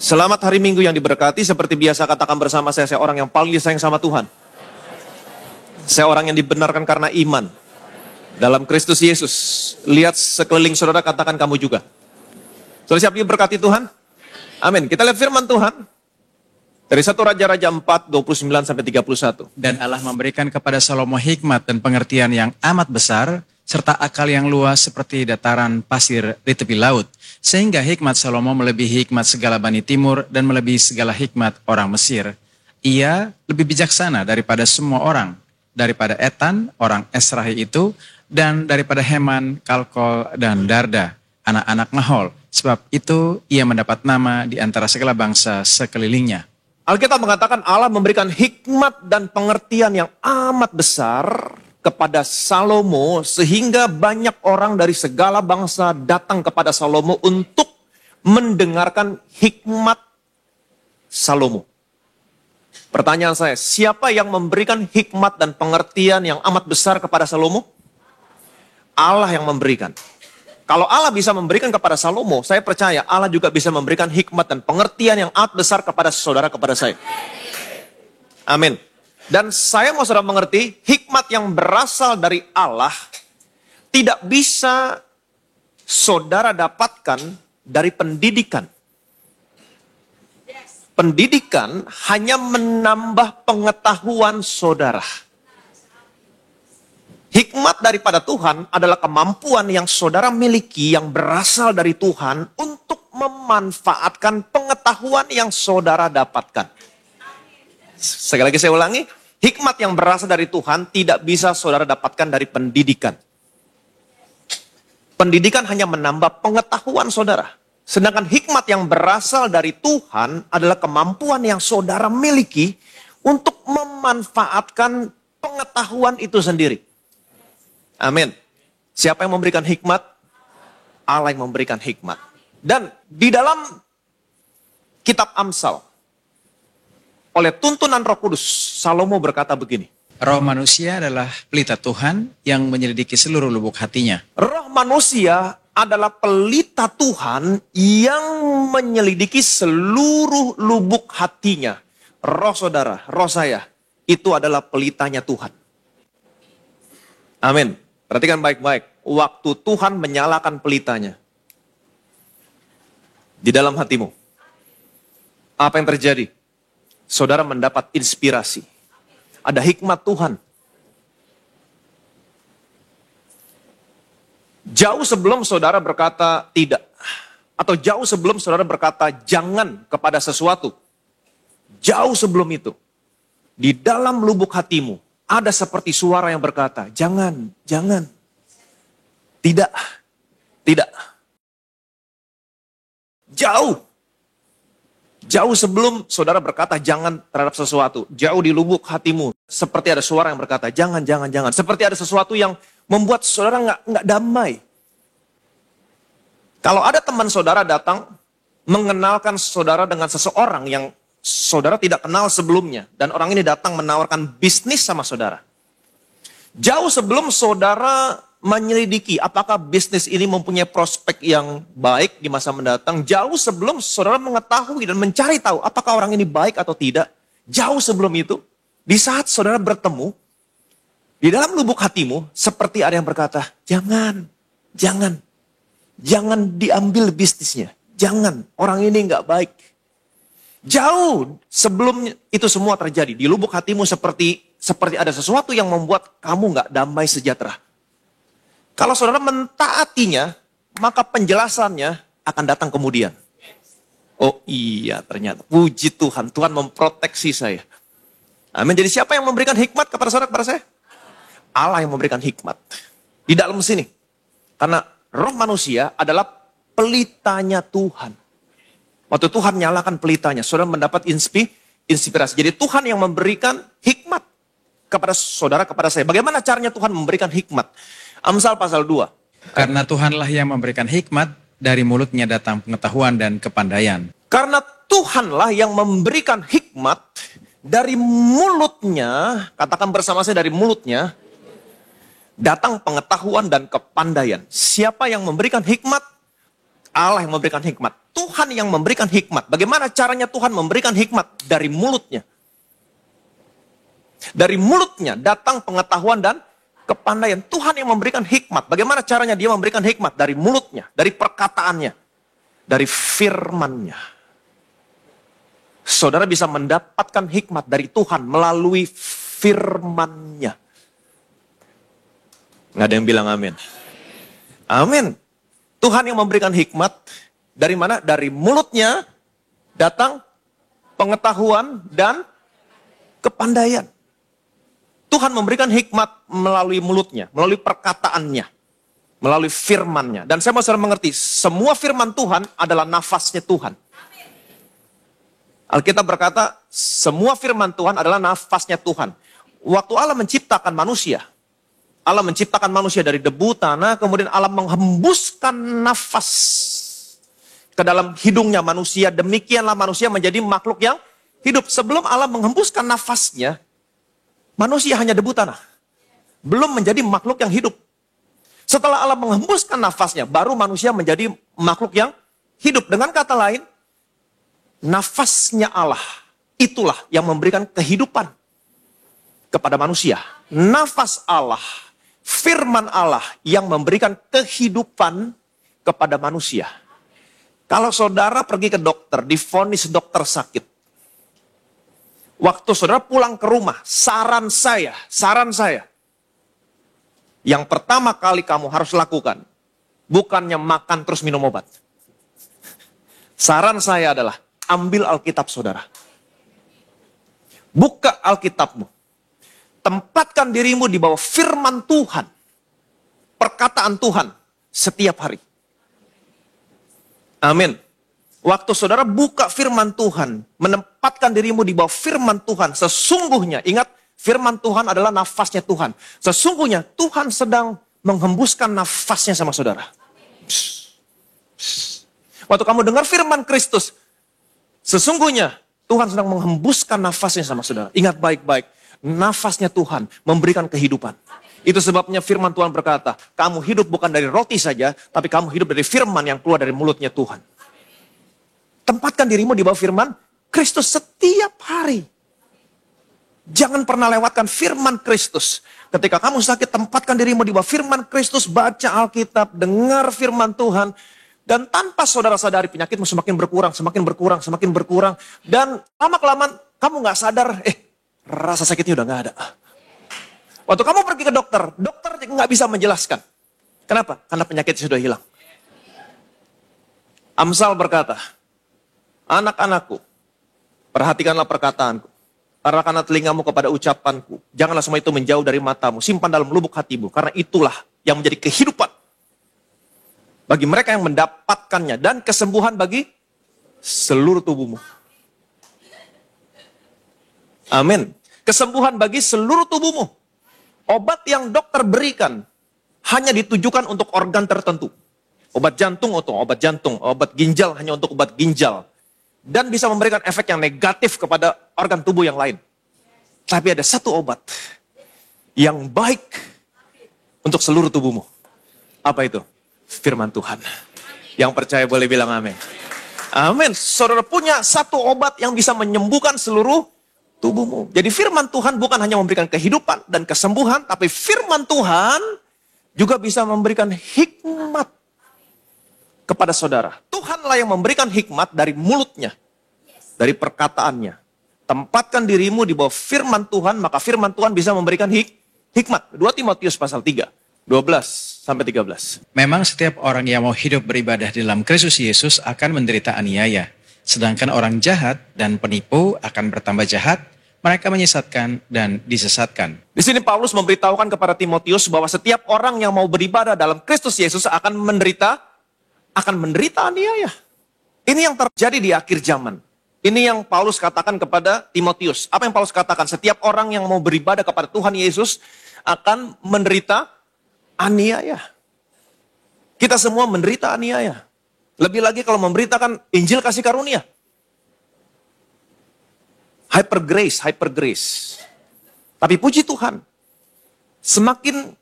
Selamat hari Minggu yang diberkati. Seperti biasa katakan bersama saya orang yang paling disayang sama Tuhan. Saya orang yang dibenarkan karena iman dalam Kristus Yesus. Lihat sekeliling saudara, katakan kamu juga. Saudara siap diberkati Tuhan? Amin. Kita lihat firman Tuhan dari 1 Raja-Raja 4, 29-31. Dan Allah memberikan kepada Salomo hikmat dan pengertian yang amat besar, serta akal yang luas seperti dataran pasir di tepi laut. Sehingga hikmat Salomo melebihi hikmat segala Bani Timur dan melebihi segala hikmat orang Mesir. Ia lebih bijaksana daripada semua orang, daripada Etan, orang Esrahi itu, dan daripada Heman, Kalkol, dan Darda, anak-anak Mahol. Sebab itu ia mendapat nama di antara segala bangsa sekelilingnya. Alkitab mengatakan Allah memberikan hikmat dan pengertian yang amat besar kepada Salomo, sehingga banyak orang dari segala bangsa datang kepada Salomo untuk mendengarkan hikmat Salomo. Pertanyaan saya, siapa yang memberikan hikmat dan pengertian yang amat besar kepada Salomo? Allah yang memberikan. Kalau Allah bisa memberikan kepada Salomo, saya percaya Allah juga bisa memberikan hikmat dan pengertian yang amat besar kepada saudara, kepada saya. Amin. Dan saya mau saudara mengerti, hikmat yang berasal dari Allah tidak bisa saudara dapatkan dari pendidikan. Pendidikan hanya menambah pengetahuan saudara. Hikmat daripada Tuhan adalah kemampuan yang saudara miliki yang berasal dari Tuhan untuk memanfaatkan pengetahuan yang saudara dapatkan. Sekali lagi saya ulangi, hikmat yang berasal dari Tuhan tidak bisa saudara dapatkan dari pendidikan. Pendidikan hanya menambah pengetahuan saudara. Sedangkan hikmat yang berasal dari Tuhan adalah kemampuan yang saudara miliki untuk memanfaatkan pengetahuan itu sendiri. Amin. Siapa yang memberikan hikmat? Allah yang memberikan hikmat. Dan di dalam kitab Amsal, oleh tuntunan Roh Kudus, Salomo berkata begini. Roh manusia adalah pelita Tuhan yang menyelidiki seluruh lubuk hatinya. Roh manusia adalah pelita Tuhan yang menyelidiki seluruh lubuk hatinya. Roh saudara, roh saya, itu adalah pelitanya Tuhan. Amin. Perhatikan baik-baik. Waktu Tuhan menyalakan pelitanya di dalam hatimu, apa yang terjadi? Saudara mendapat inspirasi. Ada hikmat Tuhan. Jauh sebelum saudara berkata tidak, atau jauh sebelum saudara berkata jangan kepada sesuatu, jauh sebelum itu, di dalam lubuk hatimu, ada seperti suara yang berkata, jangan, jangan, tidak, tidak. Jauh sebelum saudara berkata jangan terhadap sesuatu, jauh di lubuk hatimu, seperti ada suara yang berkata, jangan, jangan, jangan. Seperti ada sesuatu yang membuat saudara nggak damai. Kalau ada teman saudara datang, mengenalkan saudara dengan seseorang yang saudara tidak kenal sebelumnya, dan orang ini datang menawarkan bisnis sama saudara. Jauh sebelum saudara menyelidiki apakah bisnis ini mempunyai prospek yang baik di masa mendatang, jauh sebelum saudara mengetahui dan mencari tahu apakah orang ini baik atau tidak, jauh sebelum itu, di saat saudara bertemu, di dalam lubuk hatimu, seperti ada yang berkata, jangan, jangan, jangan diambil bisnisnya, jangan, orang ini nggak baik. Jauh sebelum itu semua terjadi, di lubuk hatimu seperti ada sesuatu yang membuat kamu nggak damai sejahtera. Kalau saudara mentaatinya, maka penjelasannya akan datang kemudian. Oh iya, ternyata puji Tuhan, Tuhan memproteksi saya. Amin. Jadi siapa yang memberikan hikmat kepada saudara, kepada saya? Allah yang memberikan hikmat. Di dalam sini. Karena roh manusia adalah pelitanya Tuhan. Waktu Tuhan nyalakan pelitanya, saudara mendapat inspirasi. Jadi Tuhan yang memberikan hikmat kepada saudara, kepada saya. Bagaimana caranya Tuhan memberikan hikmat? Amsal pasal 2. Karena Tuhanlah yang memberikan hikmat, dari mulutnya datang pengetahuan dan kepandaian. Karena Tuhanlah yang memberikan hikmat, dari mulutnya, katakan bersama saya, dari mulutnya, datang pengetahuan dan kepandaian. Siapa yang memberikan hikmat? Allah yang memberikan hikmat. Tuhan yang memberikan hikmat. Bagaimana caranya Tuhan memberikan hikmat? Dari mulutnya. Dari mulutnya datang pengetahuan dan kepandaian. Tuhan yang memberikan hikmat. Bagaimana caranya dia memberikan hikmat? Dari mulutnya, dari perkataannya, dari firmannya. Saudara bisa mendapatkan hikmat dari Tuhan melalui firmannya. Nggak ada yang bilang amin. Amin. Tuhan yang memberikan hikmat, dari mana? Dari mulutnya datang pengetahuan dan kepandaian. Tuhan memberikan hikmat melalui mulutnya, melalui perkataannya, melalui firmannya. Dan saya mau saudara mengerti, semua firman Tuhan adalah nafasnya Tuhan. Alkitab berkata, semua firman Tuhan adalah nafasnya Tuhan. Waktu Allah menciptakan manusia, Allah menciptakan manusia dari debu tanah, kemudian Allah menghembuskan nafas ke dalam hidungnya manusia. Demikianlah manusia menjadi makhluk yang hidup. Sebelum Allah menghembuskan nafasnya, manusia hanya debu tanah. Belum menjadi makhluk yang hidup. Setelah Allah menghembuskan nafasnya, baru manusia menjadi makhluk yang hidup. Dengan kata lain, nafasnya Allah, itulah yang memberikan kehidupan kepada manusia. Nafas Allah, firman Allah yang memberikan kehidupan kepada manusia. Kalau saudara pergi ke dokter, divonis dokter sakit. Waktu saudara pulang ke rumah, saran saya, yang pertama kali kamu harus lakukan, bukannya makan terus minum obat. Saran saya adalah, ambil Alkitab saudara. Buka Alkitabmu. Tempatkan dirimu di bawah firman Tuhan. Perkataan Tuhan setiap hari. Amin. Waktu saudara buka firman Tuhan, menempatkan dirimu di bawah firman Tuhan, sesungguhnya, ingat, firman Tuhan adalah nafasnya Tuhan. Sesungguhnya Tuhan sedang menghembuskan nafasnya sama saudara. Waktu kamu dengar firman Kristus, sesungguhnya Tuhan sedang menghembuskan nafasnya sama saudara. Ingat baik-baik, nafasnya Tuhan memberikan kehidupan. Itu sebabnya firman Tuhan berkata, kamu hidup bukan dari roti saja, tapi kamu hidup dari firman yang keluar dari mulutnya Tuhan. Tempatkan dirimu di bawah firman Kristus setiap hari. Jangan pernah lewatkan firman Kristus. Ketika kamu sakit, tempatkan dirimu di bawah firman Kristus, baca Alkitab, dengar firman Tuhan. Dan tanpa saudara sadari, penyakitmu semakin berkurang, semakin berkurang, semakin berkurang. Dan lama-kelamaan kamu gak sadar, rasa sakitnya udah gak ada. Waktu kamu pergi ke dokter, dokter gak bisa menjelaskan. Kenapa? Karena penyakitnya sudah hilang. Amsal berkata, anak-anakku, perhatikanlah perkataanku. Arahkanlah telingamu kepada ucapanku. Janganlah semua itu menjauh dari matamu. Simpan dalam lubuk hatimu. Karena itulah yang menjadi kehidupan bagi mereka yang mendapatkannya. Dan kesembuhan bagi seluruh tubuhmu. Amin. Kesembuhan bagi seluruh tubuhmu. Obat yang dokter berikan hanya ditujukan untuk organ tertentu. Obat jantung untuk obat jantung. Obat ginjal hanya untuk obat ginjal. Dan bisa memberikan efek yang negatif kepada organ tubuh yang lain. Tapi ada satu obat yang baik untuk seluruh tubuhmu. Apa itu? Firman Tuhan. Yang percaya boleh bilang amin. Amin. Saudara punya satu obat yang bisa menyembuhkan seluruh tubuhmu. Jadi firman Tuhan bukan hanya memberikan kehidupan dan kesembuhan, tapi firman Tuhan juga bisa memberikan hikmat kepada saudara. Tuhanlah yang memberikan hikmat dari mulutnya, dari perkataannya. Tempatkan dirimu di bawah firman Tuhan, maka firman Tuhan bisa memberikan hikmat. 2 Timotius pasal 3, 12 sampai 13. Memang setiap orang yang mau hidup beribadah di dalam Kristus Yesus akan menderita aniaya. Sedangkan orang jahat dan penipu akan bertambah jahat, mereka menyesatkan dan disesatkan. Di sini Paulus memberitahukan kepada Timotius bahwa setiap orang yang mau beribadah dalam Kristus Yesus akan menderita aniaya. Ini yang terjadi di akhir zaman. Ini yang Paulus katakan kepada Timotius. Apa yang Paulus katakan? Setiap orang yang mau beribadah kepada Tuhan Yesus akan menderita aniaya. Kita semua menderita aniaya. Lebih lagi kalau memberitakan Injil kasih karunia. Hyper grace. Tapi puji Tuhan, semakin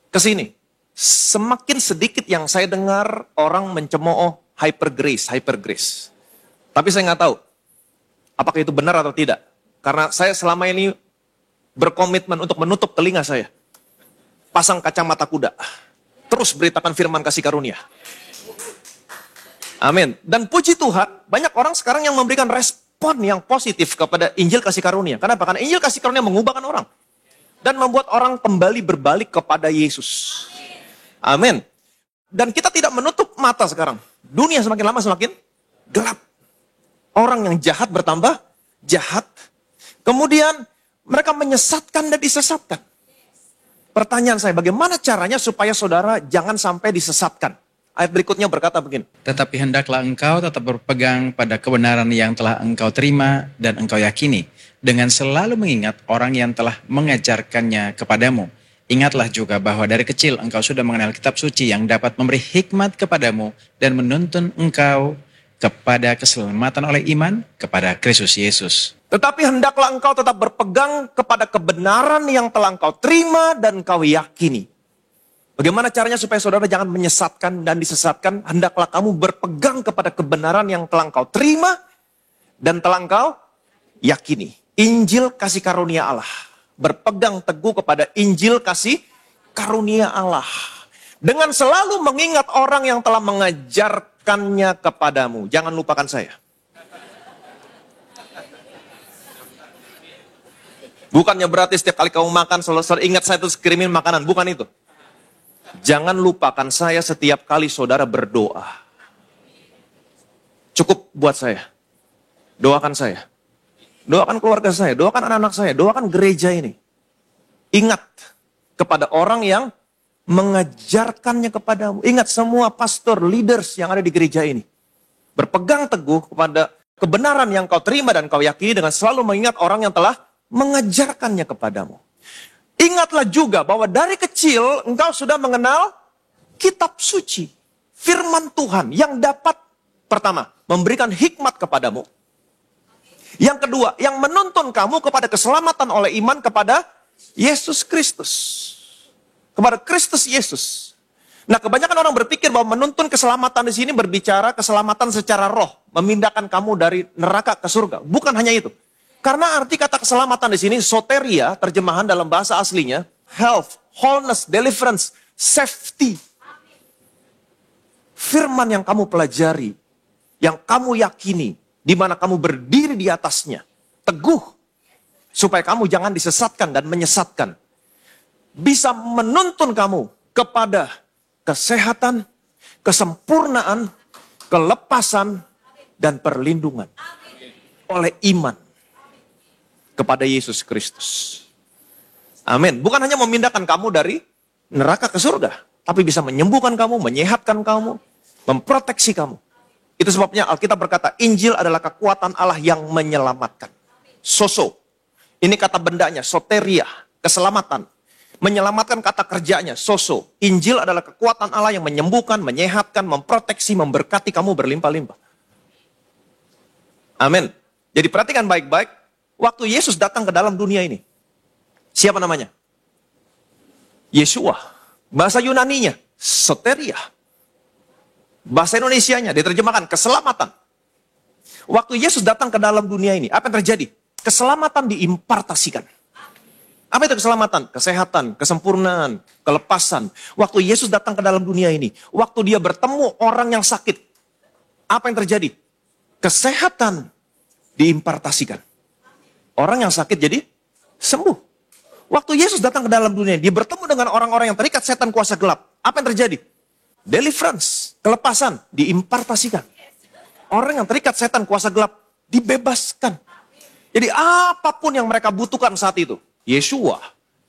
kesini, semakin sedikit yang saya dengar orang mencemooh hyper grace. Tapi saya nggak tahu apakah itu benar atau tidak. Karena saya selama ini berkomitmen untuk menutup telinga saya. Pasang kacamata kuda. Terus beritakan firman kasih karunia. Amin. Dan puji Tuhan, banyak orang sekarang yang memberikan respon yang positif kepada Injil kasih karunia. Kenapa? Karena Injil kasih karunia mengubahkan orang. Dan membuat orang kembali berbalik kepada Yesus. Amin. Dan kita tidak menutup mata sekarang. Dunia semakin lama semakin gelap. Orang yang jahat bertambah jahat. Kemudian mereka menyesatkan dan disesatkan. Pertanyaan saya, bagaimana caranya supaya saudara jangan sampai disesatkan? Ayat berikutnya berkata begini. Tetapi hendaklah engkau tetap berpegang pada kebenaran yang telah engkau terima dan engkau yakini, dengan selalu mengingat orang yang telah mengajarkannya kepadamu. Ingatlah juga bahwa dari kecil engkau sudah mengenal kitab suci yang dapat memberi hikmat kepadamu dan menuntun engkau kepada keselamatan oleh iman kepada Kristus Yesus. Tetapi hendaklah engkau tetap berpegang kepada kebenaran yang telah engkau terima dan engkau yakini. Bagaimana caranya supaya saudara jangan menyesatkan dan disesatkan? Hendaklah kamu berpegang kepada kebenaran yang telah engkau terima dan telah engkau yakini. Injil kasih karunia Allah. Berpegang teguh kepada Injil kasih karunia Allah. Dengan selalu mengingat orang yang telah mengajarkannya kepadamu. Jangan lupakan saya. Bukannya berarti setiap kali kamu makan selalu ingat saya terus kirimin makanan. Bukan itu. Jangan lupakan saya setiap kali saudara berdoa. Cukup buat saya. Doakan saya. Doakan keluarga saya, doakan anak-anak saya, doakan gereja ini. Ingat kepada orang yang mengajarkannya kepadamu. Ingat semua pastor, leaders yang ada di gereja ini. Berpegang teguh kepada kebenaran yang kau terima dan kau yakini dengan selalu mengingat orang yang telah mengajarkannya kepadamu. Ingatlah juga bahwa dari kecil engkau sudah mengenal kitab suci. Firman Tuhan yang dapat pertama memberikan hikmat kepadamu. Yang kedua, yang menuntun kamu kepada keselamatan oleh iman kepada Yesus Kristus. Kepada Kristus Yesus. Nah, kebanyakan orang berpikir bahwa menuntun keselamatan di sini berbicara keselamatan secara roh. Memindahkan kamu dari neraka ke surga. Bukan hanya itu. Karena arti kata keselamatan di sini, soteria, terjemahan dalam bahasa aslinya, health, wholeness, deliverance, safety. Firman yang kamu pelajari, yang kamu yakini, di mana kamu berdiri di atasnya, teguh, supaya kamu jangan disesatkan dan menyesatkan. Bisa menuntun kamu kepada kesehatan, kesempurnaan, kelepasan, dan perlindungan. Oleh iman kepada Yesus Kristus. Amin. Bukan hanya memindahkan kamu dari neraka ke surga, tapi bisa menyembuhkan kamu, menyehatkan kamu, memproteksi kamu. Itu sebabnya Alkitab berkata, Injil adalah kekuatan Allah yang menyelamatkan. Soso. Ini kata bendanya, soteria, keselamatan. Menyelamatkan kata kerjanya, soso. Injil adalah kekuatan Allah yang menyembuhkan, menyehatkan, memproteksi, memberkati kamu berlimpah-limpah. Amin. Jadi perhatikan baik-baik, waktu Yesus datang ke dalam dunia ini. Siapa namanya? Yeshua. Bahasa Yunaninya, soteria. Bahasa Indonesianya diterjemahkan keselamatan. Waktu Yesus datang ke dalam dunia ini, apa yang terjadi? Keselamatan diimpartasikan. Apa itu keselamatan? Kesehatan, kesempurnaan, kelepasan. Waktu Yesus datang ke dalam dunia ini, waktu dia bertemu orang yang sakit, apa yang terjadi? Kesehatan diimpartasikan. Orang yang sakit jadi sembuh. Waktu Yesus datang ke dalam dunia, dia bertemu dengan orang-orang yang terikat setan kuasa gelap. Apa yang terjadi? Deliverance, kelepasan, diimpartasikan. Orang yang terikat setan kuasa gelap, dibebaskan. Jadi apapun yang mereka butuhkan saat itu, Yeshua,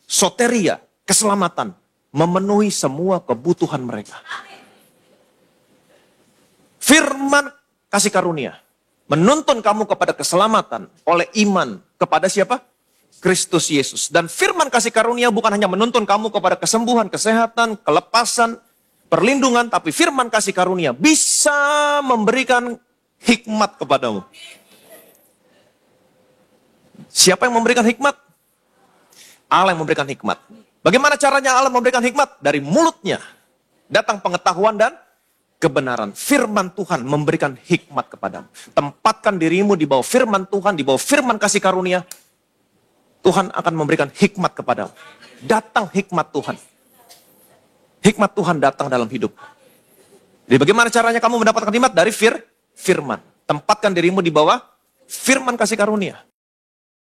soteria, keselamatan, memenuhi semua kebutuhan mereka. Firman kasih karunia, menuntun kamu kepada keselamatan oleh iman kepada siapa? Kristus Yesus. Dan firman kasih karunia bukan hanya menuntun kamu kepada kesembuhan, kesehatan, kelepasan, perlindungan, tapi firman kasih karunia bisa memberikan hikmat kepadamu. Siapa yang memberikan hikmat? Allah yang memberikan hikmat. Bagaimana caranya Allah memberikan hikmat? Dari mulutnya Datang pengetahuan dan kebenaran. Firman Tuhan memberikan hikmat kepadamu. Tempatkan dirimu di bawah firman Tuhan, di bawah firman kasih karunia. Tuhan akan memberikan hikmat kepadamu. Datang hikmat Tuhan. Hikmat Tuhan datang dalam hidup. Jadi bagaimana caranya kamu mendapatkan hikmat? Dari firman. Tempatkan dirimu di bawah firman kasih karunia.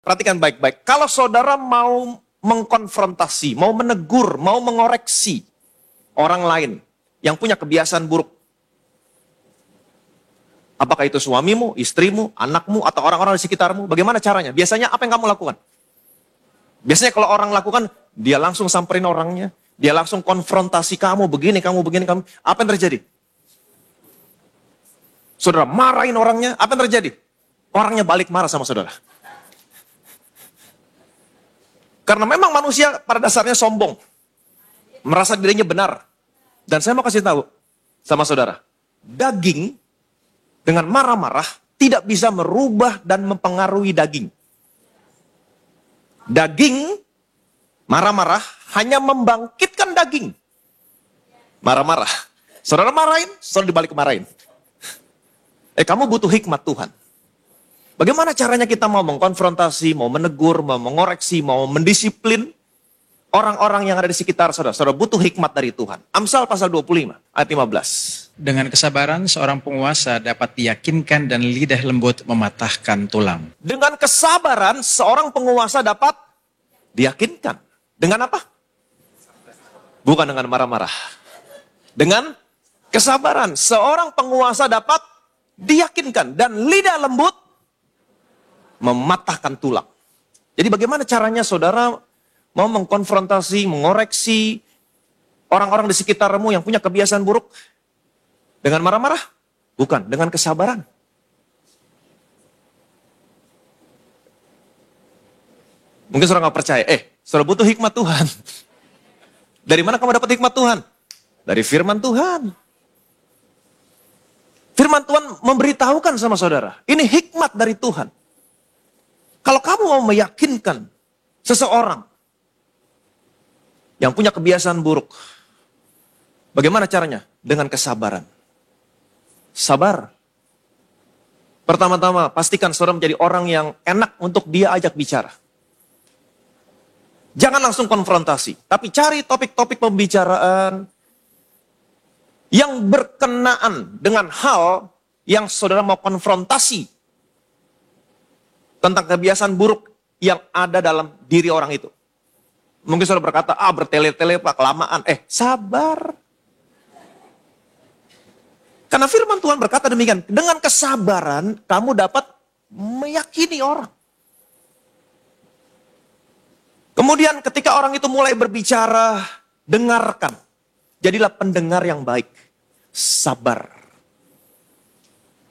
Perhatikan baik-baik. Kalau saudara mau mengkonfrontasi, mau menegur, mau mengoreksi orang lain yang punya kebiasaan buruk. Apakah itu suamimu, istrimu, anakmu, atau orang-orang di sekitarmu? Bagaimana caranya? Biasanya apa yang kamu lakukan? Biasanya kalau orang lakukan, dia langsung samperin orangnya. Dia langsung konfrontasi kamu, begini, kamu. Apa yang terjadi? Saudara marahin orangnya, apa yang terjadi? Orangnya balik marah sama saudara. Karena memang manusia pada dasarnya sombong. Merasa dirinya benar. Dan saya mau kasih tahu sama saudara. Daging dengan marah-marah tidak bisa merubah dan mempengaruhi daging. Daging marah-marah hanya membangkitkan daging. Marah-marah. Saudara marahin, saudara dibalik marahin. Kamu butuh hikmat Tuhan. Bagaimana caranya kita mau mengkonfrontasi, mau menegur, mau mengoreksi, mau mendisiplin orang-orang yang ada di sekitar saudara? Saudara butuh hikmat dari Tuhan. Amsal pasal 25 ayat 15. Dengan kesabaran seorang penguasa dapat diyakinkan dan lidah lembut mematahkan tulang. Dengan kesabaran seorang penguasa dapat diyakinkan. Dengan apa? Bukan dengan marah-marah. Dengan kesabaran seorang penguasa dapat diyakinkan dan lidah lembut mematahkan tulang. Jadi bagaimana caranya saudara mau mengkonfrontasi, mengoreksi orang-orang di sekitarmu yang punya kebiasaan buruk? Dengan marah-marah? Bukan, dengan kesabaran. Mungkin saudara nggak percaya, saudara butuh hikmat Tuhan. Dari mana kamu dapat hikmat Tuhan? Dari firman Tuhan. Firman Tuhan memberitahukan sama saudara, ini hikmat dari Tuhan. Kalau kamu mau meyakinkan seseorang yang punya kebiasaan buruk, bagaimana caranya? Dengan kesabaran. Sabar. Pertama-tama, pastikan saudara menjadi orang yang enak untuk dia ajak bicara. Jangan langsung konfrontasi, tapi cari topik-topik pembicaraan yang berkenaan dengan hal yang saudara mau konfrontasi tentang kebiasaan buruk yang ada dalam diri orang itu. Mungkin saudara berkata, bertele-tele Pak, kelamaan. Sabar. Karena firman Tuhan berkata demikian, dengan kesabaran kamu dapat meyakini orang. Kemudian ketika orang itu mulai berbicara, dengarkan. Jadilah pendengar yang baik. Sabar.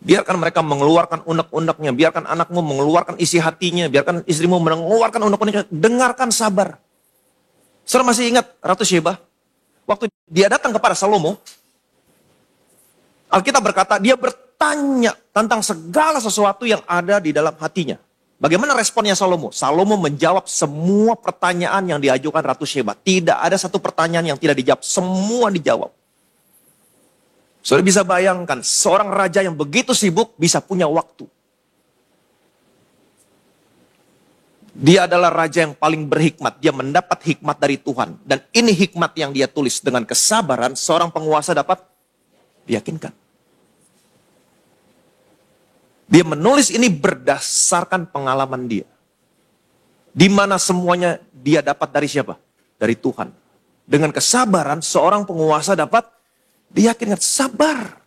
Biarkan mereka mengeluarkan unek-uneknya. Biarkan anakmu mengeluarkan isi hatinya. Biarkan istrimu mengeluarkan unek-uneknya. Dengarkan sabar. Saudara masih ingat Ratu Sheba? Waktu dia datang kepada Salomo, Alkitab berkata, dia bertanya tentang segala sesuatu yang ada di dalam hatinya. Bagaimana responnya Salomo? Salomo menjawab semua pertanyaan yang diajukan Ratu Sheba. Tidak ada satu pertanyaan yang tidak dijawab. Semua dijawab. Saudara bisa bayangkan, seorang raja yang begitu sibuk bisa punya waktu. Dia adalah raja yang paling berhikmat. Dia mendapat hikmat dari Tuhan. Dan ini hikmat yang dia tulis. Dengan kesabaran, seorang penguasa dapat diyakinkan. Dia menulis ini berdasarkan pengalaman dia. Di mana semuanya dia dapat dari siapa? Dari Tuhan. Dengan kesabaran, seorang penguasa dapat diyakinkan. Sabar.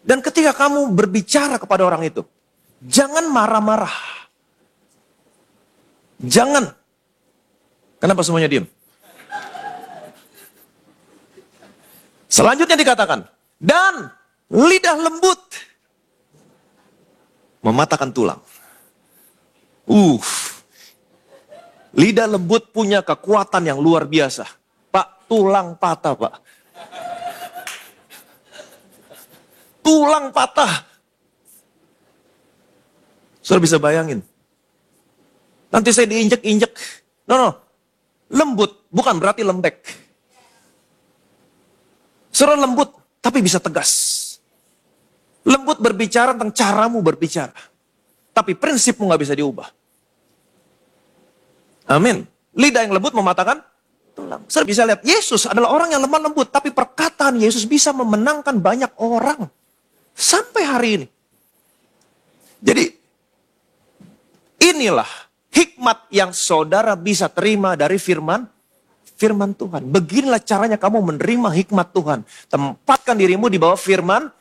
Dan ketika kamu berbicara kepada orang itu, jangan marah-marah. Jangan. Kenapa semuanya diam? Selanjutnya dikatakan, dan lidah lembut mematahkan tulang. Lidah lembut punya kekuatan yang luar biasa. Pak, tulang patah, Pak. Tulang patah. Saudara bisa bayangin. Nanti saya diinjek-injek. No. Lembut bukan berarti lembek. Saudara lembut, tapi bisa tegas. Lembut berbicara tentang caramu berbicara. Tapi prinsipmu gak bisa diubah. Amin. Lidah yang lembut mematahkan tulang. Saudara bisa lihat, Yesus adalah orang yang lemah lembut. Tapi perkataan Yesus bisa memenangkan banyak orang. Sampai hari ini. Jadi, inilah hikmat yang saudara bisa terima dari firman Tuhan. Beginilah caranya kamu menerima hikmat Tuhan. Tempatkan dirimu di bawah firman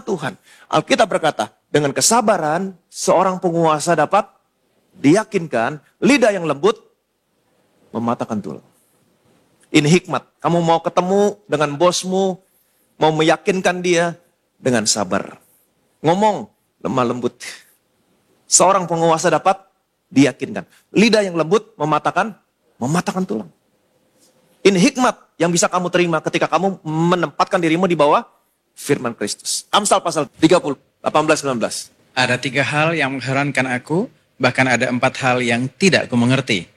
Tuhan. Alkitab berkata, dengan kesabaran seorang penguasa dapat diyakinkan, lidah yang lembut mematahkan tulang. Ini hikmat. Kamu mau ketemu dengan bosmu, mau meyakinkan dia dengan sabar. Ngomong lemah lembut. Seorang penguasa dapat diyakinkan. Lidah yang lembut mematahkan tulang. Ini hikmat yang bisa kamu terima ketika kamu menempatkan dirimu di bawah firman Kristus. Amsal pasal 30, 18-19. Ada 3 hal yang mengherankan aku, bahkan ada 4 hal yang tidak kumengerti.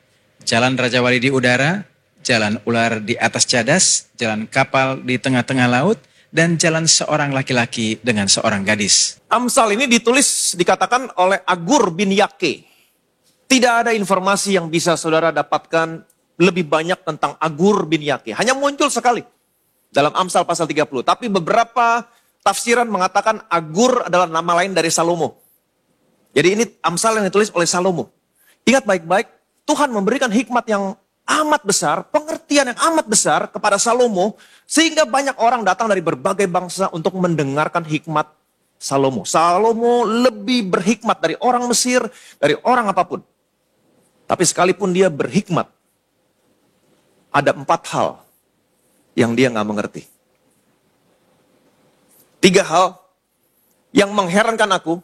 Jalan Raja Wali di udara, jalan ular di atas cadas, jalan kapal di tengah-tengah laut, dan jalan seorang laki-laki dengan seorang gadis. Amsal ini dikatakan oleh Agur bin Yake. Tidak ada informasi yang bisa saudara dapatkan lebih banyak tentang Agur bin Yake. Hanya muncul sekali dalam Amsal pasal 30. Tapi beberapa tafsiran mengatakan Agur adalah nama lain dari Salomo. Jadi ini Amsal yang ditulis oleh Salomo. Ingat baik-baik, Tuhan memberikan hikmat yang amat besar, pengertian yang amat besar kepada Salomo, sehingga banyak orang datang dari berbagai bangsa untuk mendengarkan hikmat Salomo. Salomo lebih berhikmat dari orang Mesir, dari orang apapun. Tapi sekalipun dia berhikmat, ada 4 hal yang dia nggak mengerti. 3 hal yang mengherankan aku,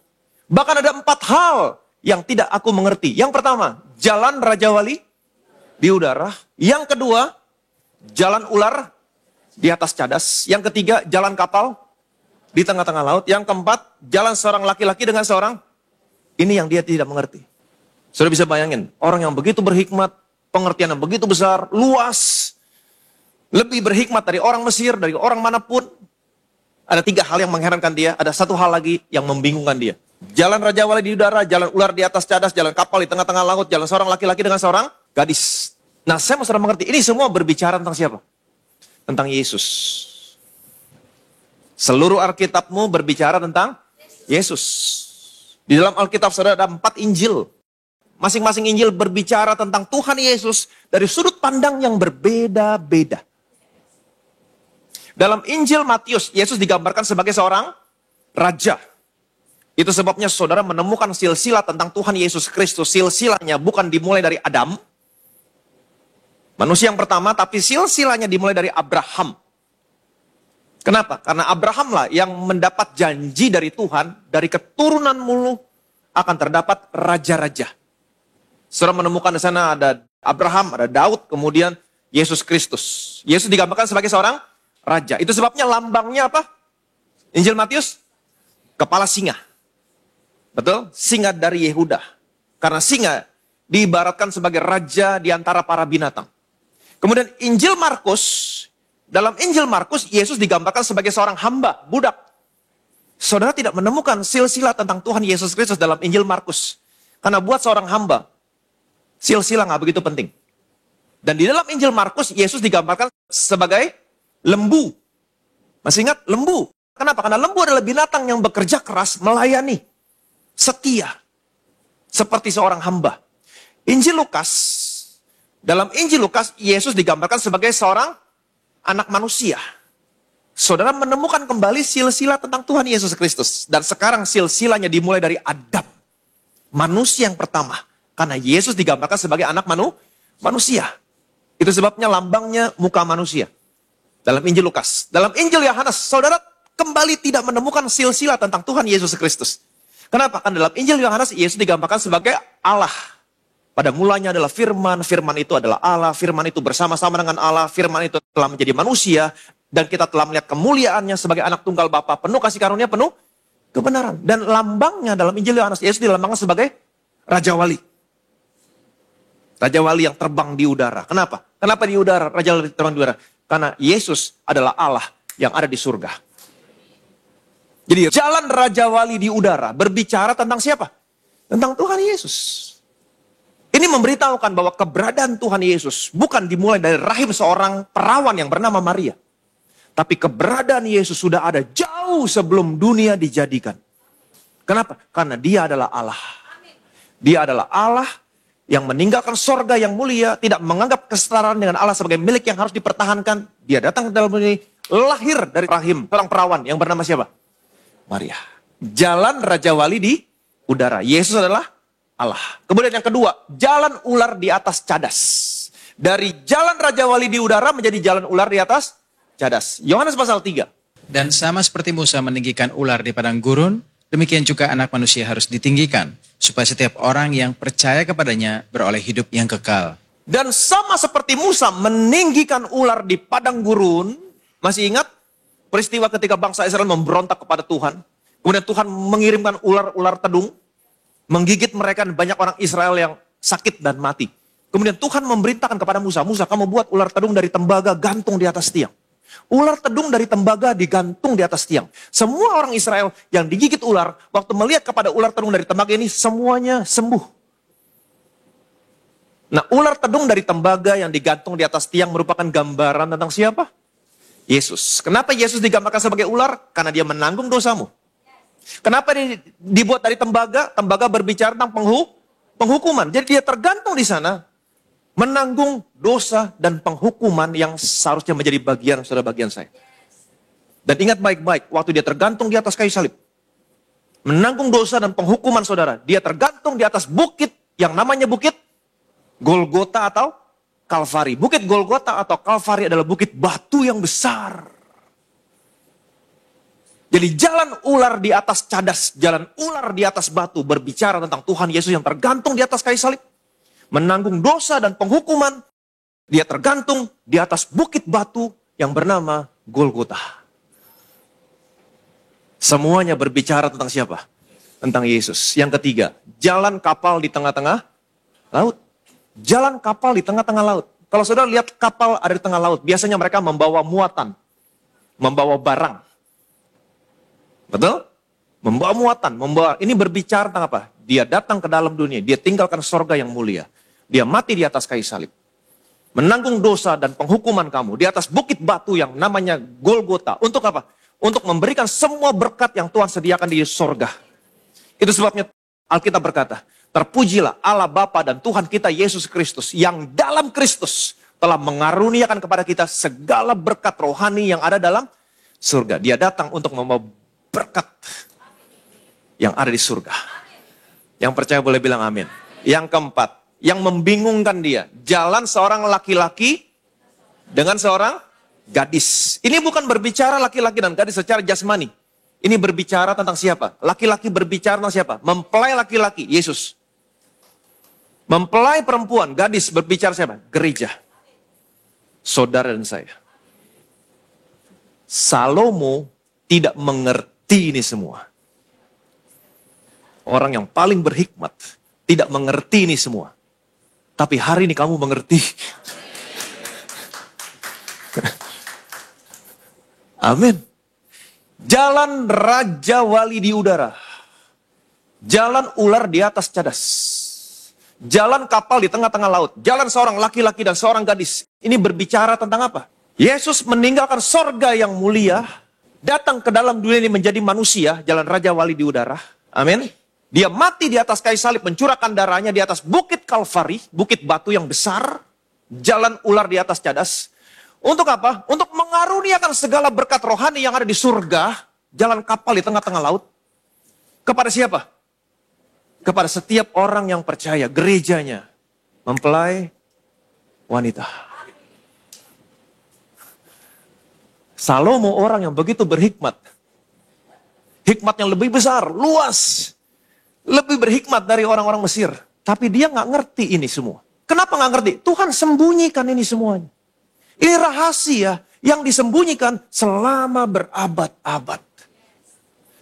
bahkan ada 4 hal yang tidak aku mengerti. Yang pertama, jalan Raja Wali di udara. Yang kedua, jalan ular di atas cadas. Yang ketiga, jalan kapal di tengah-tengah laut. Yang keempat, jalan seorang laki-laki dengan seorang. Ini yang dia tidak mengerti. Sudah bisa bayangin, orang yang begitu berhikmat, pengertian yang begitu besar, luas, lebih berhikmat dari orang Mesir, dari orang manapun. Ada 3 hal yang mengherankan dia, ada 1 hal lagi yang membingungkan dia. Jalan Raja Wali di udara, jalan ular di atas cadas, jalan kapal di tengah-tengah laut, jalan seorang laki-laki dengan seorang gadis. Nah, saya mau saudara mengerti, ini semua berbicara tentang siapa? Tentang Yesus. Seluruh Alkitabmu berbicara tentang Yesus. Di dalam Alkitab saudara ada 4 Injil. Masing-masing Injil berbicara tentang Tuhan Yesus dari sudut pandang yang berbeda-beda. Dalam Injil Matius, Yesus digambarkan sebagai seorang raja. Itu sebabnya saudara menemukan silsilah tentang Tuhan Yesus Kristus. Silsilahnya bukan dimulai dari Adam, manusia yang pertama, tapi silsilahnya dimulai dari Abraham. Kenapa? Karena Abraham lah yang mendapat janji dari Tuhan, dari keturunan mulu akan terdapat raja-raja. Saudara menemukan di sana ada Abraham, ada Daud, kemudian Yesus Kristus. Yesus digambarkan sebagai seorang raja. Itu sebabnya lambangnya apa? Injil Matius, kepala singa. Betul? Singa dari Yehuda. Karena singa diibaratkan sebagai raja di antara para binatang. Kemudian Injil Markus, dalam Injil Markus, Yesus digambarkan sebagai seorang hamba, budak. Saudara tidak menemukan silsilah tentang Tuhan Yesus Kristus dalam Injil Markus. Karena buat seorang hamba, silsilah nggak begitu penting. Dan di dalam Injil Markus, Yesus digambarkan sebagai lembu. Masih ingat? Lembu. Kenapa? Karena lembu adalah binatang yang bekerja keras, melayani, setia. Seperti seorang hamba. Injil Lukas, dalam Injil Lukas, Yesus digambarkan sebagai seorang anak manusia. Saudara menemukan kembali silsilah tentang Tuhan Yesus Kristus. Dan sekarang silsilahnya dimulai dari Adam. Manusia yang pertama. Karena Yesus digambarkan sebagai anak manusia. Itu sebabnya lambangnya muka manusia. Dalam Injil Lukas. Dalam Injil Yohanes, saudara kembali tidak menemukan silsilah tentang Tuhan Yesus Kristus. Kenapa? Karena dalam Injil Yohanes, Yesus digambarkan sebagai Allah. Pada mulanya adalah firman, firman itu adalah Allah, firman itu bersama-sama dengan Allah, firman itu telah menjadi manusia, dan kita telah melihat kemuliaannya sebagai anak tunggal Bapa, penuh kasih karunia, penuh kebenaran. Dan lambangnya dalam Injil Yohanes, Yesus dilambangkan sebagai Raja Wali. Raja Wali yang terbang di udara. Kenapa? Kenapa di udara? Raja Wali terbang di udara. Karena Yesus adalah Allah yang ada di surga. Jadi jalan Raja Wali di udara berbicara tentang siapa? Tentang Tuhan Yesus. Ini memberitahukan bahwa keberadaan Tuhan Yesus bukan dimulai dari rahim seorang perawan yang bernama Maria. Tapi keberadaan Yesus sudah ada jauh sebelum dunia dijadikan. Kenapa? Karena dia adalah Allah. Dia adalah Allah yang meninggalkan sorga yang mulia, tidak menganggap kesetaraan dengan Allah sebagai milik yang harus dipertahankan. Dia datang ke dalam dunia, lahir dari rahim seorang perawan yang bernama siapa? Maria. Jalan Raja Wali di udara. Yesus adalah Allah. Kemudian yang kedua, jalan ular di atas cadas. Dari jalan Raja Wali di udara menjadi jalan ular di atas cadas. Yohanes pasal 3. Dan sama seperti Musa meninggikan ular di padang gurun, demikian juga anak manusia harus ditinggikan, supaya setiap orang yang percaya kepadanya beroleh hidup yang kekal. Dan sama seperti Musa meninggikan ular di padang gurun, masih ingat peristiwa ketika bangsa Israel memberontak kepada Tuhan. Kemudian Tuhan mengirimkan ular-ular tedung, menggigit mereka dan banyak orang Israel yang sakit dan mati. Kemudian Tuhan memerintahkan kepada Musa, Musa kamu buat ular tedung dari tembaga gantung di atas tiang. Ular tedung dari tembaga digantung di atas tiang. Semua orang Israel yang digigit ular, waktu melihat kepada ular tedung dari tembaga ini, semuanya sembuh. Nah, ular tedung dari tembaga yang digantung di atas tiang merupakan gambaran tentang siapa? Yesus. Kenapa Yesus digambarkan sebagai ular? Karena dia menanggung dosamu. Kenapa dia dibuat dari tembaga? Tembaga berbicara tentang penghukuman. Jadi dia tergantung di sana, menanggung dosa dan penghukuman yang seharusnya menjadi bagian saudara, bagian saya. Dan ingat baik-baik, waktu dia tergantung di atas kayu salib, menanggung dosa dan penghukuman saudara, dia tergantung di atas bukit yang namanya bukit Golgota atau Kalvari. Bukit Golgota atau Kalvari adalah bukit batu yang besar. Jadi jalan ular di atas cadas, jalan ular di atas batu berbicara tentang Tuhan Yesus yang tergantung di atas kayu salib, menanggung dosa dan penghukuman. Dia tergantung di atas bukit batu yang bernama Golgota. Semuanya berbicara tentang siapa? Tentang Yesus. Yang ketiga, jalan kapal di tengah-tengah laut. Jalan kapal di tengah-tengah laut. Kalau saudara lihat kapal ada di tengah laut, biasanya mereka membawa muatan, membawa barang. Betul? Membawa muatan, ini berbicara tentang apa? Dia datang ke dalam dunia, dia tinggalkan sorga yang mulia. Dia mati di atas kayu salib. Menanggung dosa dan penghukuman kamu di atas bukit batu yang namanya Golgota. Untuk apa? Untuk memberikan semua berkat yang Tuhan sediakan di sorga. Itu sebabnya Alkitab berkata, terpujilah Allah Bapa dan Tuhan kita Yesus Kristus yang dalam Kristus telah mengaruniakan kepada kita segala berkat rohani yang ada dalam surga. Dia datang untuk membawa berkat yang ada di surga. Yang percaya boleh bilang amin. Yang keempat, yang membingungkan dia, jalan seorang laki-laki dengan seorang gadis. Ini bukan berbicara laki-laki dan gadis secara jasmani. Ini berbicara tentang siapa? Laki-laki berbicara tentang siapa? Mempelai laki-laki, Yesus. Mempelai perempuan, gadis berbicara siapa? Gereja. Saudara dan saya. Salomo tidak mengerti ini semua. Orang yang paling berhikmat tidak mengerti ini semua. Tapi hari ini kamu mengerti. Amin. Jalan Raja Wali di udara. Jalan ular di atas cadas. Jalan kapal di tengah-tengah laut. Jalan seorang laki-laki dan seorang gadis. Ini berbicara tentang apa? Yesus meninggalkan sorga yang mulia. Datang ke dalam dunia ini menjadi manusia. Jalan Raja Wali di udara. Amin. Dia mati di atas kayu salib, mencurahkan darahnya di atas bukit Kalvari, bukit batu yang besar, jalan ular di atas cadas. Untuk apa? Untuk mengaruniakan segala berkat rohani yang ada di surga, jalan kapal di tengah-tengah laut. Kepada siapa? Kepada setiap orang yang percaya, gerejanya, mempelai wanita. Salomo orang yang begitu berhikmat. Hikmat yang lebih besar, luas. Lebih berhikmat dari orang-orang Mesir. Tapi dia nggak ngerti ini semua. Kenapa nggak ngerti? Tuhan sembunyikan ini semuanya. Ini rahasia yang disembunyikan selama berabad-abad.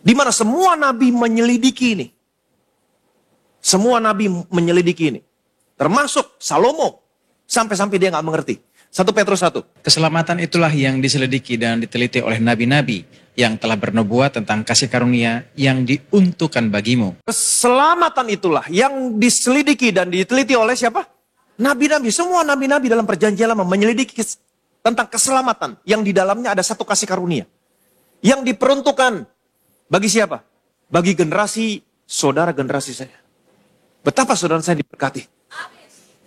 Di mana semua nabi menyelidiki ini. Semua nabi menyelidiki ini. Termasuk Salomo. Sampai-sampai dia nggak mengerti. 1 Petrus 1. Keselamatan itulah yang diselidiki dan diteliti oleh nabi-nabi yang telah bernubuat tentang kasih karunia yang diuntukkan bagimu. Keselamatan itulah yang diselidiki dan diteliti oleh siapa? Nabi-nabi. Semua nabi-nabi dalam perjanjian lama menyelidiki tentang keselamatan yang di dalamnya ada satu kasih karunia. Yang diperuntukkan bagi siapa? Bagi generasi saudara, generasi saya. Betapa saudara saya diberkati.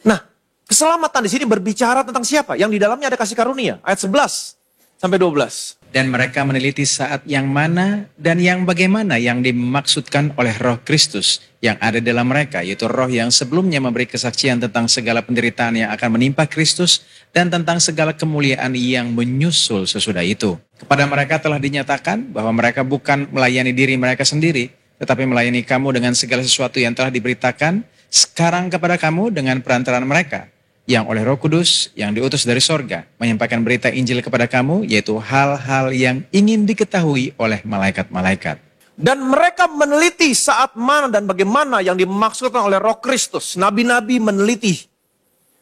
Nah, keselamatan di sini berbicara tentang siapa? Yang di dalamnya ada kasih karunia. Ayat 11 sampai 12. Dan mereka meneliti saat yang mana dan yang bagaimana yang dimaksudkan oleh Roh Kristus yang ada dalam mereka, yaitu roh yang sebelumnya memberi kesaksian tentang segala penderitaan yang akan menimpa Kristus dan tentang segala kemuliaan yang menyusul sesudah itu. Kepada mereka telah dinyatakan bahwa mereka bukan melayani diri mereka sendiri, tetapi melayani kamu dengan segala sesuatu yang telah diberitakan sekarang kepada kamu dengan perantaraan mereka, yang oleh Roh Kudus yang diutus dari sorga menyampaikan berita Injil kepada kamu, yaitu hal-hal yang ingin diketahui oleh malaikat-malaikat. Dan mereka meneliti saat mana dan bagaimana yang dimaksudkan oleh Roh Kristus. Nabi-nabi meneliti.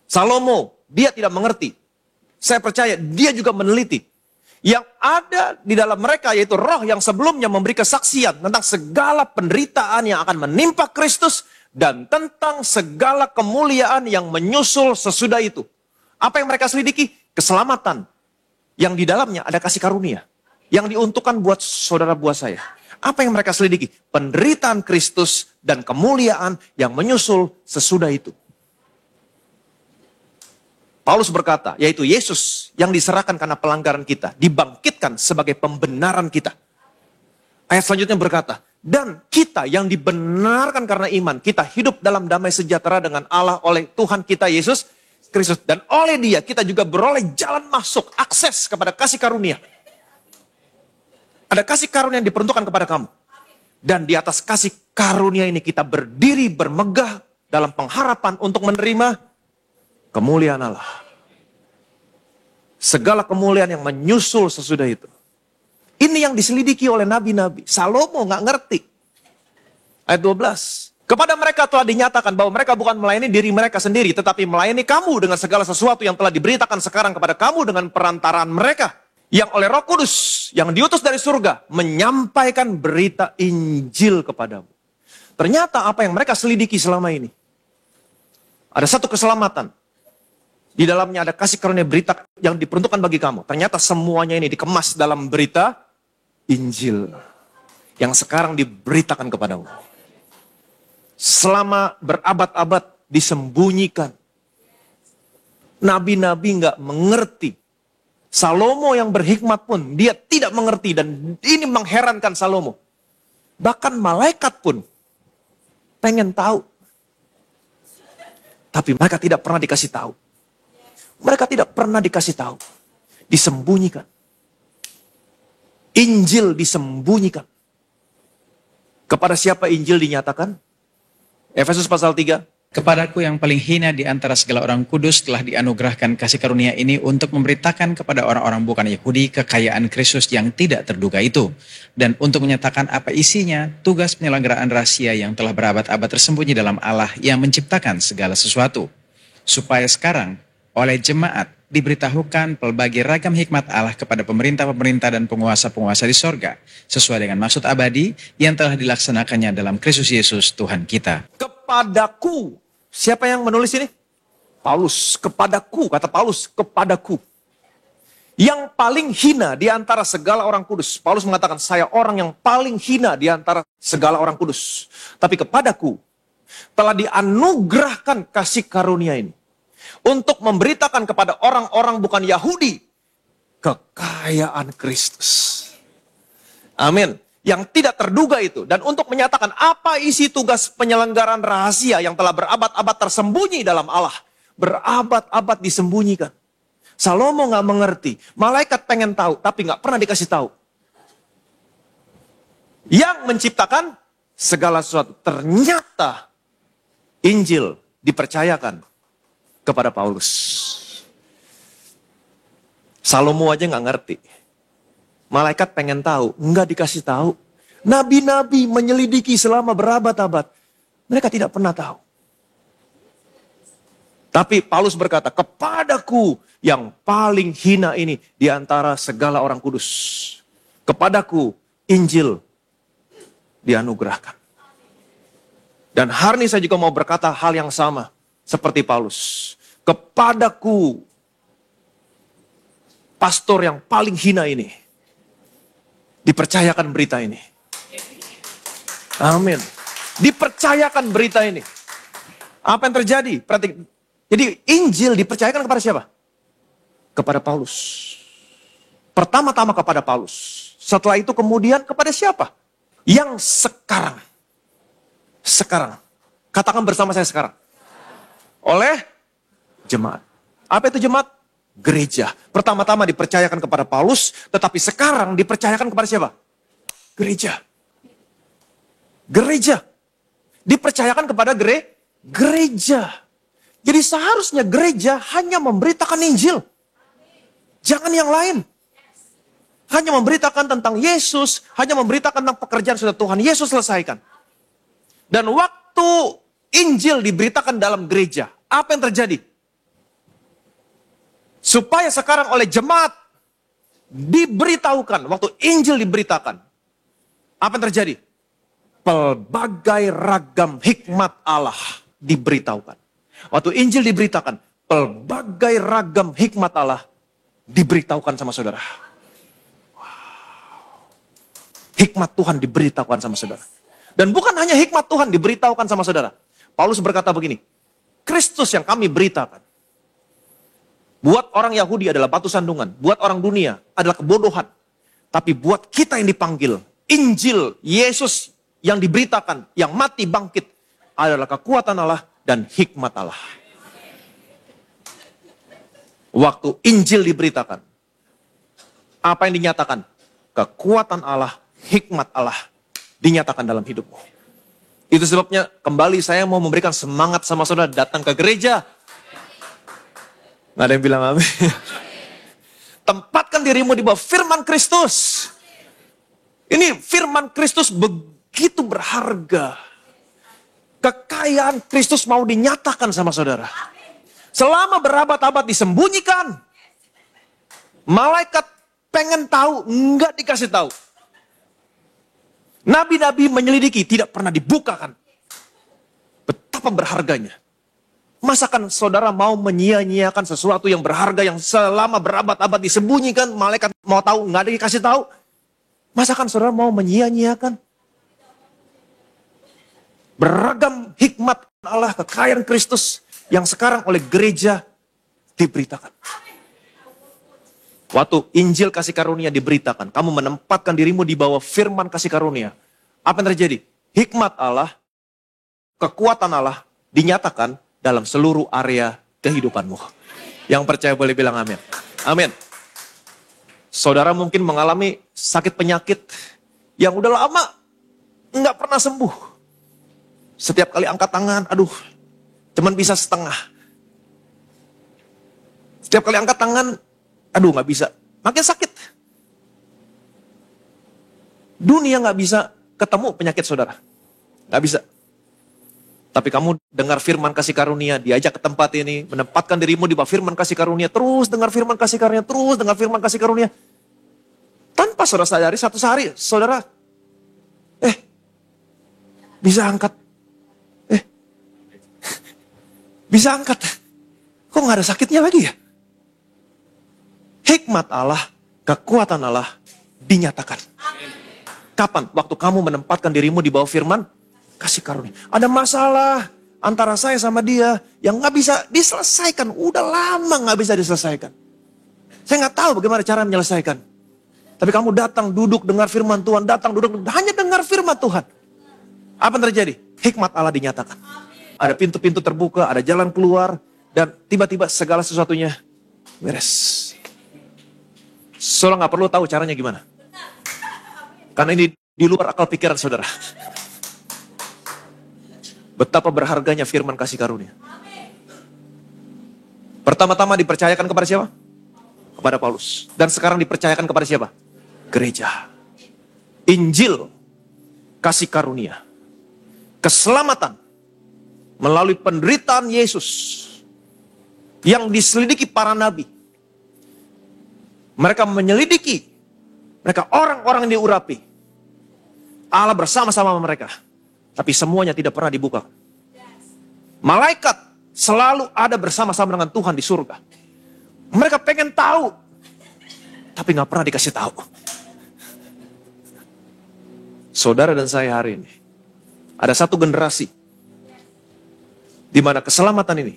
Salomo, dia tidak mengerti. Saya percaya dia juga meneliti. Yang ada di dalam mereka yaitu roh yang sebelumnya memberi kesaksian tentang segala penderitaan yang akan menimpa Kristus dan tentang segala kemuliaan yang menyusul sesudah itu. Apa yang mereka selidiki? Keselamatan. Yang di dalamnya ada kasih karunia. Yang diuntukkan buat saudara buat saya. Apa yang mereka selidiki? Penderitaan Kristus dan kemuliaan yang menyusul sesudah itu. Paulus berkata, yaitu Yesus yang diserahkan karena pelanggaran kita, dibangkitkan sebagai pembenaran kita. Ayat selanjutnya berkata, dan kita yang dibenarkan karena iman, kita hidup dalam damai sejahtera dengan Allah oleh Tuhan kita Yesus Kristus. Dan oleh dia kita juga beroleh jalan masuk, akses kepada kasih karunia. Ada kasih karunia yang diperuntukkan kepada kamu. Dan di atas kasih karunia ini kita berdiri bermegah dalam pengharapan untuk menerima kemuliaan Allah. Segala kemuliaan yang menyusul sesudah itu. Ini yang diselidiki oleh nabi-nabi. Salomo nggak ngerti. Ayat 12. Kepada mereka telah dinyatakan bahwa mereka bukan melayani diri mereka sendiri, tetapi melayani kamu dengan segala sesuatu yang telah diberitakan sekarang kepada kamu dengan perantaraan mereka. Yang oleh Roh Kudus, yang diutus dari surga, menyampaikan berita Injil kepadamu. Ternyata apa yang mereka selidiki selama ini. Ada satu keselamatan. Di dalamnya ada kasih karunia berita yang diperuntukkan bagi kamu. Ternyata semuanya ini dikemas dalam berita Injil yang sekarang diberitakan kepadamu. Selama berabad-abad disembunyikan. Nabi-nabi nggak mengerti. Salomo yang berhikmat pun dia tidak mengerti dan ini mengherankan Salomo. Bahkan malaikat pun pengen tahu. Tapi mereka tidak pernah dikasih tahu. Mereka tidak pernah dikasih tahu. Disembunyikan. Injil disembunyikan. Kepada siapa Injil dinyatakan? Efesus pasal 3. Kepadaku yang paling hina di antara segala orang kudus telah dianugerahkan kasih karunia ini untuk memberitakan kepada orang-orang bukan Yahudi kekayaan Kristus yang tidak terduga itu. Dan untuk menyatakan apa isinya, tugas penyelenggaraan rahasia yang telah berabad-abad tersembunyi dalam Allah yang menciptakan segala sesuatu. Supaya sekarang oleh jemaat diberitahukan pelbagai ragam hikmat Allah kepada pemerintah-pemerintah dan penguasa-penguasa di sorga, sesuai dengan maksud abadi yang telah dilaksanakannya dalam Kristus Yesus Tuhan kita. Kepadaku. Siapa yang menulis ini? Paulus. Kepadaku, kata Paulus, kepadaku. Yang paling hina di antara segala orang kudus. Paulus mengatakan, saya orang yang paling hina di antara segala orang kudus. Tapi kepadaku telah dianugerahkan kasih karunia ini. Untuk memberitakan kepada orang-orang bukan Yahudi kekayaan Kristus. Amin. Yang tidak terduga itu. Dan untuk menyatakan apa isi tugas penyelenggaraan rahasia yang telah berabad-abad tersembunyi dalam Allah. Berabad-abad disembunyikan. Salomo nggak mengerti. Malaikat pengen tahu, tapi nggak pernah dikasih tahu. Yang menciptakan segala sesuatu. Ternyata Injil dipercayakan kepada Paulus. Salomo aja nggak ngerti. Malaikat pengen tahu, nggak dikasih tahu. Nabi-nabi menyelidiki selama berabad-abad. Mereka tidak pernah tahu. Tapi Paulus berkata, kepadaku yang paling hina ini di antara segala orang kudus. Kepadaku Injil dianugerahkan. Dan hari ini saya juga mau berkata hal yang sama seperti Paulus. Kepadaku pastor yang paling hina ini dipercayakan berita ini. Amin. Dipercayakan berita ini. Apa yang terjadi? Jadi Injil dipercayakan kepada siapa? Kepada Paulus. Pertama-tama kepada Paulus. Setelah itu kemudian kepada siapa? Yang sekarang. Sekarang. Katakan bersama saya sekarang. Oleh jemaat. Apa itu jemaat? Gereja. Pertama-tama dipercayakan kepada Paulus, tetapi sekarang dipercayakan kepada siapa? Gereja. Gereja. Dipercayakan kepada gereja. Jadi seharusnya gereja hanya memberitakan Injil. Jangan yang lain. Hanya memberitakan tentang Yesus, hanya memberitakan tentang pekerjaan sudah Tuhan Yesus selesaikan. Dan waktu Injil diberitakan dalam gereja, apa yang terjadi? Supaya sekarang oleh jemaat diberitahukan, waktu Injil diberitakan, apa yang terjadi? Pelbagai ragam hikmat Allah diberitahukan. Waktu Injil diberitakan, pelbagai ragam hikmat Allah diberitahukan sama saudara. Wow. Hikmat Tuhan diberitahukan sama saudara. Dan bukan hanya hikmat Tuhan diberitahukan sama saudara. Paulus berkata begini, Kristus yang kami beritakan, buat orang Yahudi adalah batu sandungan, buat orang dunia adalah kebodohan. Tapi buat kita yang dipanggil, Injil Yesus yang diberitakan, yang mati bangkit, adalah kekuatan Allah dan hikmat Allah. Waktu Injil diberitakan, apa yang dinyatakan? Kekuatan Allah, hikmat Allah dinyatakan dalam hidupmu. Itu sebabnya kembali saya mau memberikan semangat sama saudara datang ke gereja. Nggak ada yang bilang amin. Tempatkan dirimu di bawah firman Kristus. Ini firman Kristus begitu berharga. Kekayaan Kristus mau dinyatakan sama saudara. Selama berabad-abad disembunyikan. Malaikat pengen tahu, enggak dikasih tahu. Nabi-nabi menyelidiki, tidak pernah dibukakan. Betapa berharganya. Masakan saudara mau menyia-nyiakan sesuatu yang berharga yang selama berabad-abad disembunyikan, malaikat mau tahu, enggak ada dikasih tahu. Masakan saudara mau menyia-nyiakan? Beragam hikmat Allah, kekayaan Kristus yang sekarang oleh gereja diberitakan. Waktu Injil kasih karunia diberitakan, kamu menempatkan dirimu di bawah firman kasih karunia. Apa yang terjadi? Hikmat Allah, kekuatan Allah dinyatakan dalam seluruh area kehidupanmu. Yang percaya boleh bilang amin. Amin. Saudara mungkin mengalami sakit penyakit yang udah lama nggak pernah sembuh. Setiap kali angkat tangan, aduh, cuman bisa setengah. Setiap kali angkat tangan, aduh nggak bisa, makin sakit. Dunia nggak bisa ketemu penyakit saudara, nggak bisa. Tapi kamu dengar firman kasih karunia, diajak ke tempat ini, menempatkan dirimu di bawah firman kasih karunia, terus dengar firman kasih karunia, terus dengar firman kasih karunia. Tanpa saudara sadari, satu hari saudara, bisa angkat. Bisa angkat. Kok gak ada sakitnya lagi ya? Hikmat Allah, kekuatan Allah dinyatakan. Kapan? Waktu kamu menempatkan dirimu di bawah firman kasih karunia. Ada masalah antara saya sama dia yang gak bisa diselesaikan. Udah lama gak bisa diselesaikan. Saya gak tahu bagaimana cara menyelesaikan. Tapi kamu datang duduk dengar firman Tuhan. Datang duduk hanya dengar firman Tuhan. Apa yang terjadi? Hikmat Allah dinyatakan. Ada pintu-pintu terbuka, ada jalan keluar, dan tiba-tiba segala sesuatunya beres. Saudara nggak perlu tahu caranya gimana. Karena ini di luar akal pikiran saudara. Betapa berharganya firman kasih karunia. Pertama-tama dipercayakan kepada siapa? Kepada Paulus. Dan sekarang dipercayakan kepada siapa? Gereja. Injil kasih karunia. Keselamatan melalui penderitaan Yesus yang diselidiki para nabi, Mereka menyelidiki. Mereka orang-orang yang diurapi. Allah bersama-sama mereka. Tapi semuanya tidak pernah dibuka. Malaikat selalu ada bersama-sama dengan Tuhan di surga. Mereka pengen tahu. Tapi gak pernah dikasih tahu. Saudara dan saya hari ini. Ada satu generasi. Di mana keselamatan ini.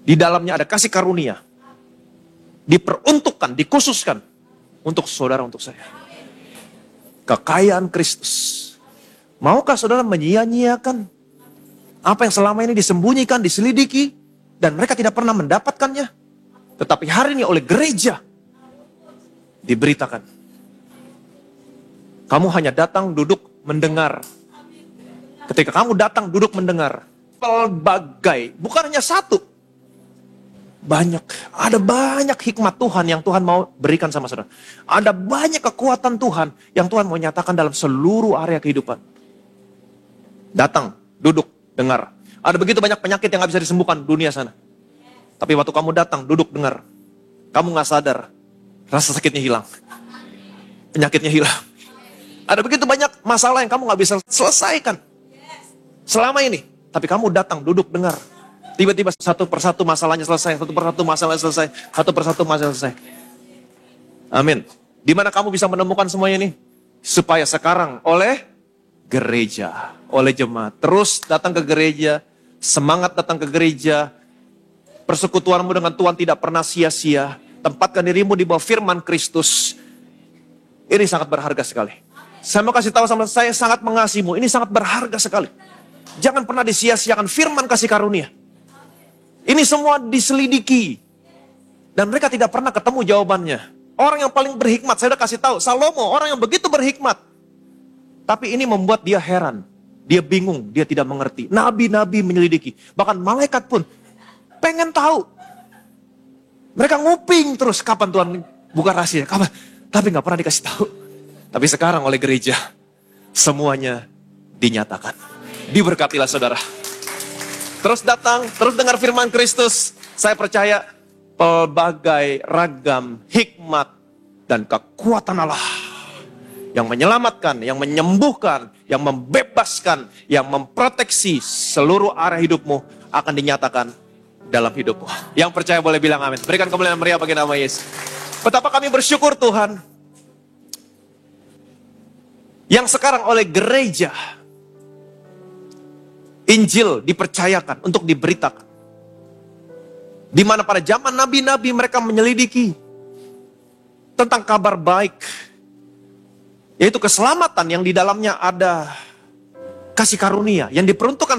Di dalamnya ada kasih karunia. Diperuntukkan, dikhususkan. Untuk saudara, untuk saya. Kekayaan Kristus. Maukah saudara menyia-nyiakan apa yang selama ini disembunyikan, diselidiki, dan mereka tidak pernah mendapatkannya? Tetapi hari ini oleh gereja diberitakan. Kamu hanya datang, duduk, mendengar. Ketika kamu datang, duduk, mendengar. Pelbagai, bukan hanya satu. Ada banyak hikmat Tuhan yang Tuhan mau berikan sama saudara. Ada banyak kekuatan Tuhan yang Tuhan mau nyatakan dalam seluruh area kehidupan. Datang, duduk, dengar. Ada begitu banyak penyakit yang gak bisa disembuhkan dunia sana. Tapi waktu kamu datang, duduk, dengar. Kamu gak sadar, rasa sakitnya hilang. Penyakitnya hilang. Ada begitu banyak masalah yang kamu gak bisa selesaikan selama ini. Tapi kamu datang, duduk, dengar. Tiba-tiba satu persatu masalahnya selesai, satu persatu masalahnya selesai, satu persatu masalah selesai. Amin. Di mana kamu bisa menemukan semuanya ini? Supaya sekarang oleh gereja, oleh jemaat. Terus datang ke gereja, semangat datang ke gereja. Persekutuanmu dengan Tuhan tidak pernah sia-sia. Tempatkan dirimu di bawah firman Kristus. Ini sangat berharga sekali. Saya mau kasih tahu sama saya sangat mengasihimu. Ini sangat berharga sekali. Jangan pernah disia-siakan firman kasih karunia. Ini semua diselidiki. Dan mereka tidak pernah ketemu jawabannya. Orang yang paling berhikmat, saya udah kasih tahu, Salomo, orang yang begitu berhikmat. Tapi ini membuat dia heran. Dia bingung, dia tidak mengerti. Nabi-nabi menyelidiki. Bahkan malaikat pun pengen tahu. Mereka nguping terus, kapan Tuhan buka rahasia, kapan. Tapi gak pernah dikasih tahu. Tapi sekarang oleh gereja, semuanya dinyatakan. Diberkatilah saudara. Terus datang, terus dengar firman Kristus. Saya percaya pelbagai ragam hikmat dan kekuatan Allah yang menyelamatkan, yang menyembuhkan, yang membebaskan, yang memproteksi seluruh area hidupmu akan dinyatakan dalam hidupmu. Yang percaya boleh bilang amin. Berikan kemuliaan meriah bagi nama Yesus. Betapa kami bersyukur Tuhan. Yang sekarang oleh gereja Injil dipercayakan untuk diberitakan. Di mana pada zaman nabi-nabi mereka menyelidiki tentang kabar baik. Yaitu keselamatan yang di dalamnya ada kasih karunia yang diperuntukkan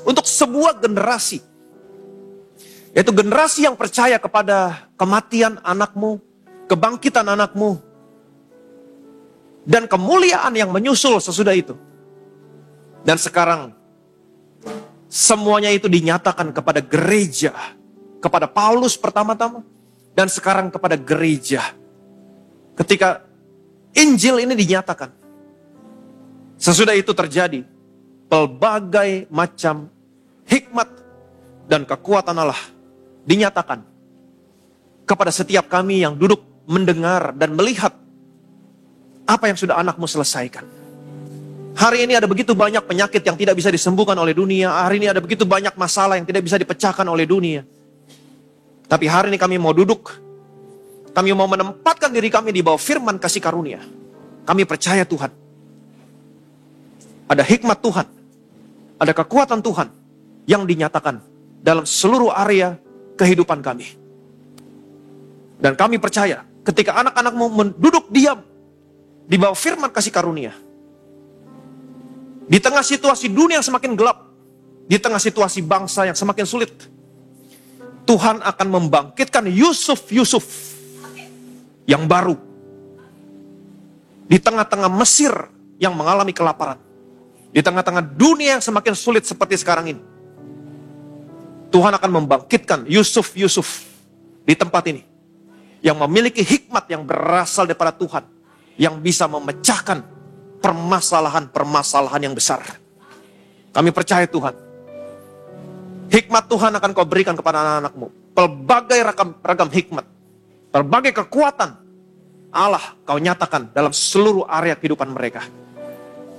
untuk sebuah generasi. Yaitu generasi yang percaya kepada kematian anakmu, kebangkitan anakmu, dan kemuliaan yang menyusul sesudah itu. Dan sekarang semuanya itu dinyatakan kepada gereja. Kepada Paulus pertama-tama. Dan sekarang kepada gereja. Ketika Injil ini dinyatakan. Sesudah itu terjadi. Pelbagai macam hikmat dan kekuatan Allah dinyatakan. Kepada setiap kami yang duduk mendengar dan melihat. Apa yang sudah anakmu selesaikan. Hari ini ada begitu banyak penyakit yang tidak bisa disembuhkan oleh dunia. Hari ini ada begitu banyak masalah yang tidak bisa dipecahkan oleh dunia. Tapi hari ini kami mau duduk. Kami mau menempatkan diri kami di bawah firman kasih karunia. Kami percaya Tuhan. Ada hikmat Tuhan. Ada kekuatan Tuhan. Yang dinyatakan dalam seluruh area kehidupan kami. Dan kami percaya ketika anak-anakmu duduk diam di bawah firman kasih karunia. Di tengah situasi dunia yang semakin gelap. Di tengah situasi bangsa yang semakin sulit. Tuhan akan membangkitkan Yusuf yang baru. Di tengah-tengah Mesir yang mengalami kelaparan. Di tengah-tengah dunia yang semakin sulit seperti sekarang ini. Tuhan akan membangkitkan Yusuf di tempat ini. Yang memiliki hikmat yang berasal daripada Tuhan. Yang bisa memecahkan permasalahan-permasalahan yang besar. Kami percaya Tuhan. Hikmat Tuhan akan kau berikan kepada anak-anakmu. Pelbagai ragam hikmat. Berbagai kekuatan Allah kau nyatakan dalam seluruh area kehidupan mereka.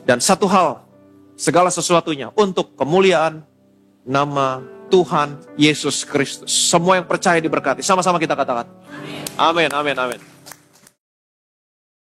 Dan satu hal, segala sesuatunya untuk kemuliaan nama Tuhan Yesus Kristus. Semua yang percaya diberkati. Sama-sama kita katakan. Amin, amin, amin.